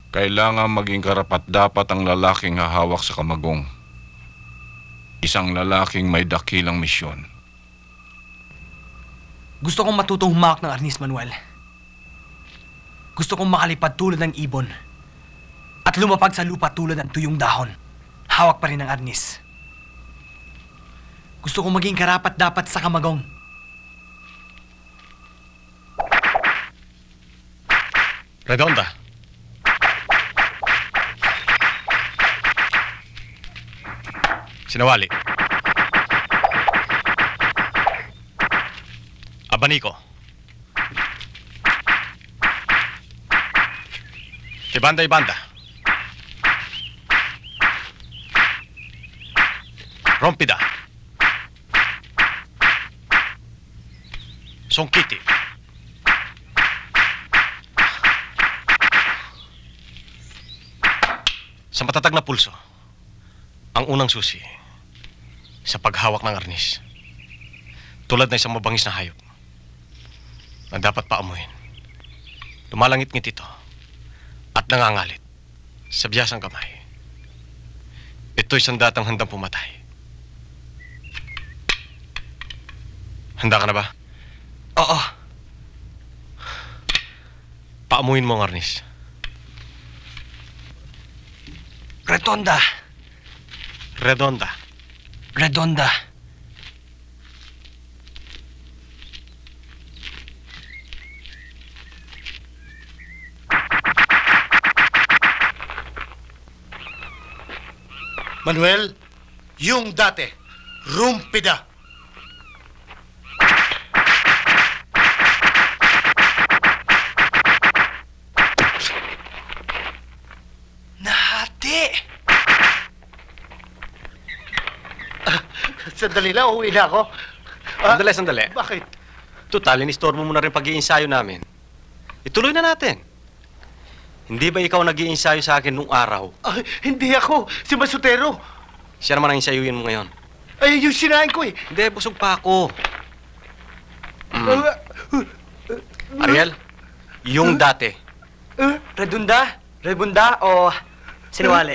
Kailangan maging karapat-dapat ang lalaking hahawak sa kamagong. Isang lalaking may dakilang misyon. Gusto kong matutong humawak ng arnis, Manuel. Gusto kong makalipad tulad ng ibon. At lumapag sa lupa tulad ng tuyong dahon. Hawak pa rin ang arnis. Gusto kong maging karapat-dapat sa kamagong. Redonda. Sinawali. Abanico. Ibanda. Rompida. Songkiti. Sa matatag na pulso, ang unang susi sa paghawak ng arnis. Tulad na isang mabangis na hayop na dapat paamuhin. Lumalangit-ngit ito at nangangalit sa biyasang kamay. Ito'y sandatang handang pumatay. Handa ka na ba? Oo. Paamuhin mo ang arnis. Redonda. Redonda. Redonda. Manuel, yung dati, rumpida. Nahati! Sandali lang, uuwi na ako. Sandali. Bakit? Total, inistorbo mo na rin pag-iinsayo namin. Ituloy na natin. Hindi ba ikaw nag-iinsayo sa akin nung araw? Hindi ako, si Masutero. Siya naman ang insayuin mo ngayon. Ay, yung sinahin ko eh. Hindi, busog pa ako. Ariel, yung dati. Redonda? Rebunda o sinawali?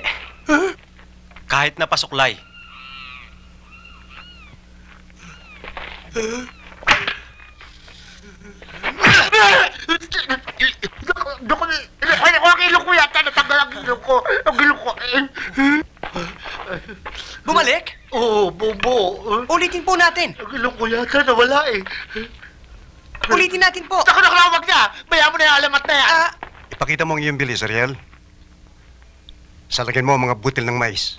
Kahit na pasuklay. Ang ilong ko yata, natanggal ang ilong ko. Ang ilong ko. Bumalik? Oo, bobo. Ulitin po natin. Ang ilong ko yata, nawala eh. Ulitin natin po. Saka nakalawag niya. Bayan mo na yung alamat na yan. Ipakita mo ang iyong bilis, Ariel. Salagyan mo ang mga butil ng mais.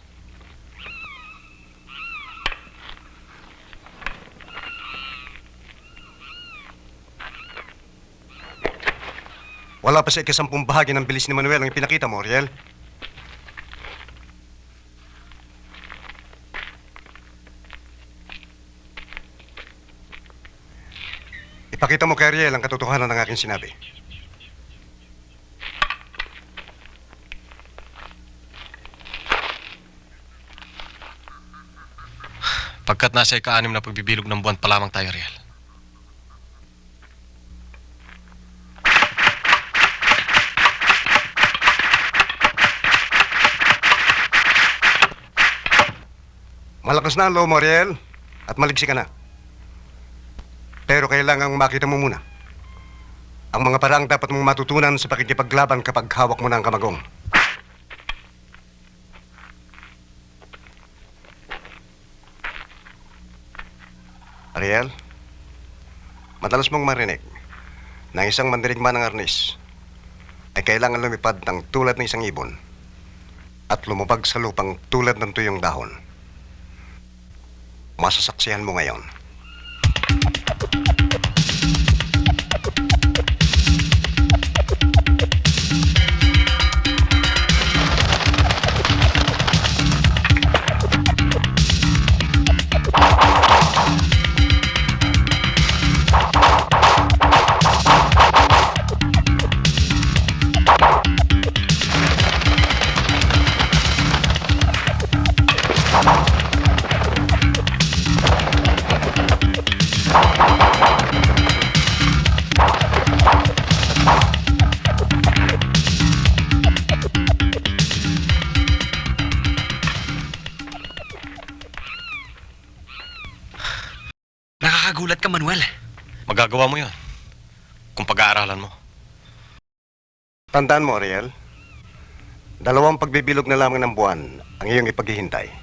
Wala pa sa ikasampung bahagi ng bilis ni Manuel ang ipinakita mo, Ariel. Ipakita mo kay Ariel ang katotohanan ng aking sinabi. Pagkat nasa ika-anim na pagbibilog ng buwan pa lamang tayo, Ariel. Malakas na ang loob mo, Ariel, at maliksi ka na. Pero kailangang makita mo muna ang mga paraang dapat mong matutunan sa pakikipaglaban kapag hawak mo na ang kamagong. Ariel, madalas mong marinig na isang mandirigma ng arnis ay kailangan lumipad ng tulad ng isang ibon at lumubag sa lupang tulad ng tuyong dahon. Masasaksihan mo ngayon. Magulat ka, Manuel. Magagawa mo yon kung pag-aaralan mo. Tandaan mo, Ariel, 2 pagbibilog na lamang ng buwan ang iyong ipaghihintay.